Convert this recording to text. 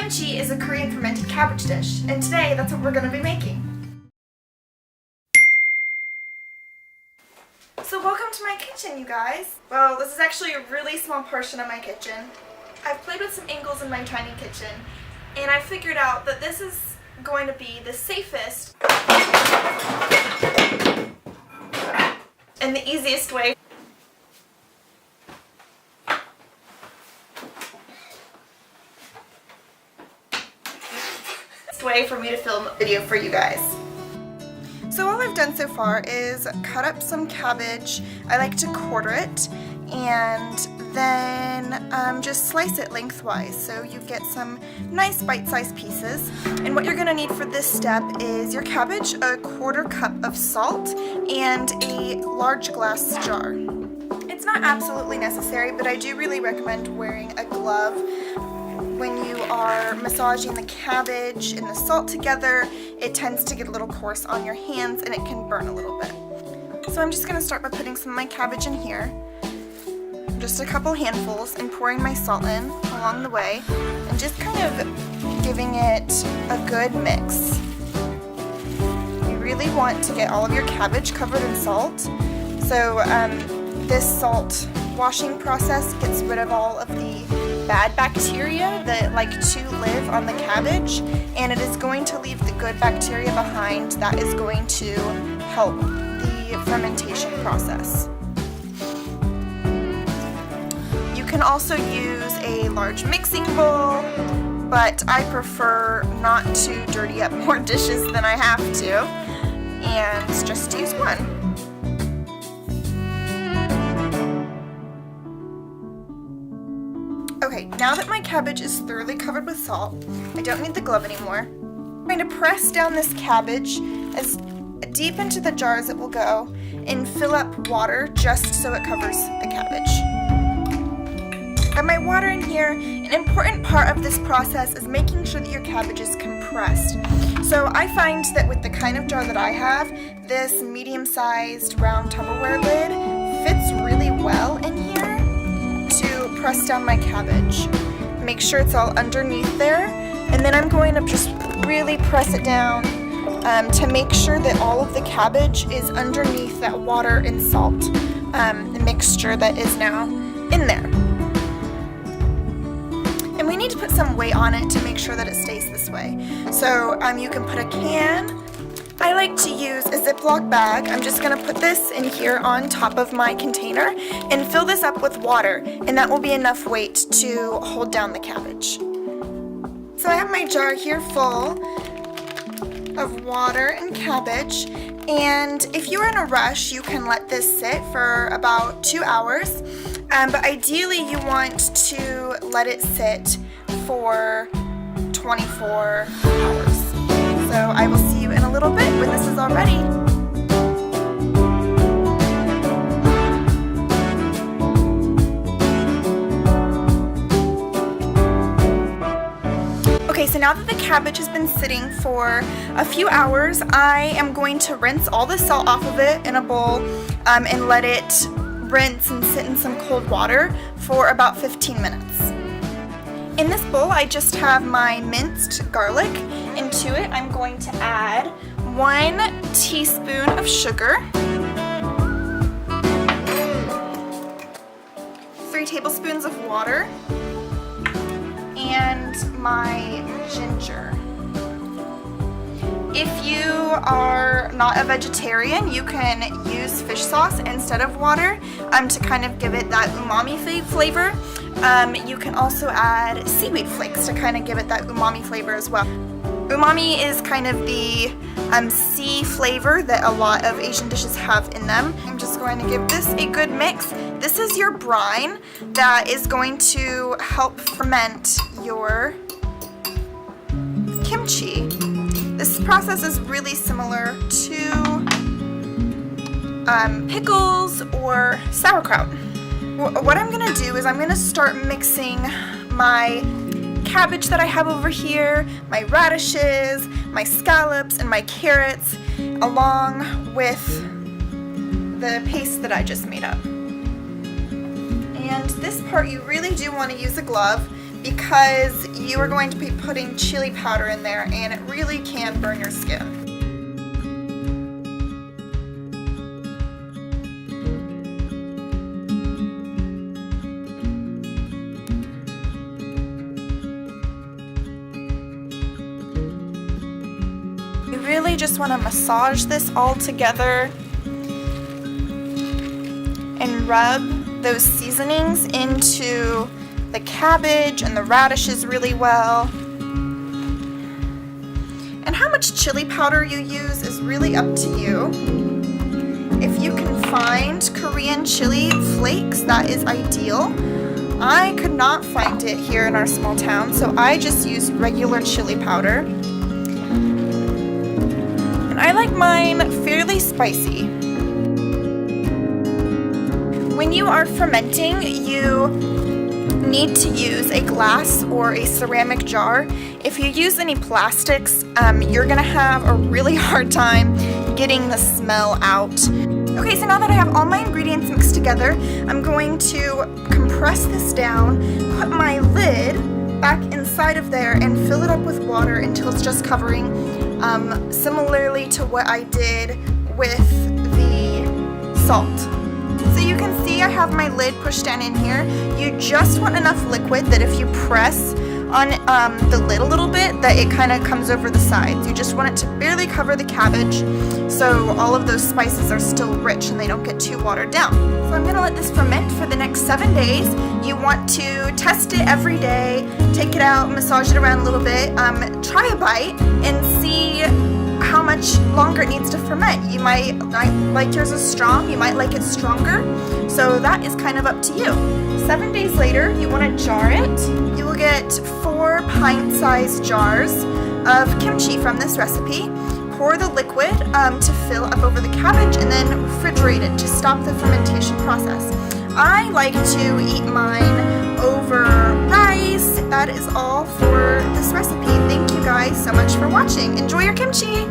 Kimchi is a Korean fermented cabbage dish, and today that's what we're going to be making. So welcome to my kitchen, you guys. Well, this is actually a really small portion of my kitchen. I've played with some angles in my tiny kitchen, and I figured out that this is going to be the safest and the easiest way for me to film a video for you guys. So all I've done so far is cut up some cabbage. I like to quarter it and then just slice it lengthwise so you get some nice bite-sized pieces. And what you're going to need for this step is your cabbage, a quarter cup of salt, and a large glass jar. It's not absolutely necessary, but I do really recommend wearing a glove when you are massaging the cabbage and the salt together. It tends to get a little coarse on your hands and it can burn a little bit. So I'm just going to start by putting some of my cabbage in here, just a couple handfuls, and pouring my salt in along the way and just kind of giving it a good mix. You really want to get all of your cabbage covered in salt. So this salt washing process gets rid of all of the bad bacteria that like to live on the cabbage, and it is going to leave the good bacteria behind that is going to help the fermentation process. You can also use a large mixing bowl, but I prefer not to dirty up more dishes than I have to, and just use one. Okay, now that my cabbage is thoroughly covered with salt, I don't need the glove anymore. I'm going to press down this cabbage as deep into the jar as it will go and fill up water just so it covers the cabbage. Got my water in here. An important part of this process is making sure that your cabbage is compressed. So I find that with the kind of jar that I have, this medium-sized round Tupperware lid fits really well in here to press down my cabbage. Make sure it's all underneath there, and then I'm going to just really press it down to make sure that all of the cabbage is underneath that water and salt mixture that is now in there. And we need to put some weight on it to make sure that it stays this way. So you can put a can. I like to use a Ziploc bag. I'm just going to put this in here on top of my container and fill this up with water, and that will be enough weight to hold down the cabbage. So I have my jar here full of water and cabbage, and if you're in a rush, you can let this sit for about 2 hours, but ideally you want to let it sit for 24 hours. So I will see you in a little bit when this is all ready. Okay, so now that the cabbage has been sitting for a few hours, I am going to rinse all the salt off of it in a bowl and let it rinse and sit in some cold water for about 15 minutes. In this bowl, I just have my minced garlic. Into it, I'm going to add 1 teaspoon of sugar, 3 tablespoons of water, and my ginger. If you are not a vegetarian, you can use fish sauce instead of water to kind of give it that umami flavor. You can also add seaweed flakes to kind of give it that umami flavor as well. Umami is kind of the sea flavor that a lot of Asian dishes have in them. I'm just going to give this a good mix. This is your brine that is going to help ferment your kimchi. This process is really similar to pickles or sauerkraut. What I'm going to do is I'm going to start mixing my cabbage that I have over here, my radishes, my scallops, and my carrots, along with the paste that I just made up. And this part you really do want to use a glove because you are going to be putting chili powder in there and it really can burn your skin. You really just want to massage this all together and rub those seasonings into the cabbage and the radishes really well. And how much chili powder you use is really up to you. If you can find Korean chili flakes, that is ideal. I could not find it here in our small town, so I just used regular chili powder. And I like mine fairly spicy. When you are fermenting, you need to use a glass or a ceramic jar. If you use any plastics, you're gonna have a really hard time getting the smell out. Okay, so now that I have all my ingredients mixed together, I'm going to compress this down, put my lid back inside of there, and fill it up with water until it's just covering, similarly to what I did with the salt. So you can see I have my lid pushed down in here. You just want enough liquid that if you press on the lid a little bit, that it kind of comes over the sides. You just want it to barely cover the cabbage so all of those spices are still rich and they don't get too watered down. So I'm gonna let this ferment for the next 7 days. You want to test it every day, take it out, massage it around a little bit, try a bite and see how much longer it needs to ferment. You might like yours is strong, you might like it stronger, so that is kind of up to you. 7 days later, you want to jar it. You will get 4 pint-sized jars of kimchi from this recipe. Pour the liquid to fill up over the cabbage and then refrigerate it to stop the fermentation process. I like to eat mine over rice. That is all for this recipe. Thank you guys so much for watching. Enjoy your kimchi!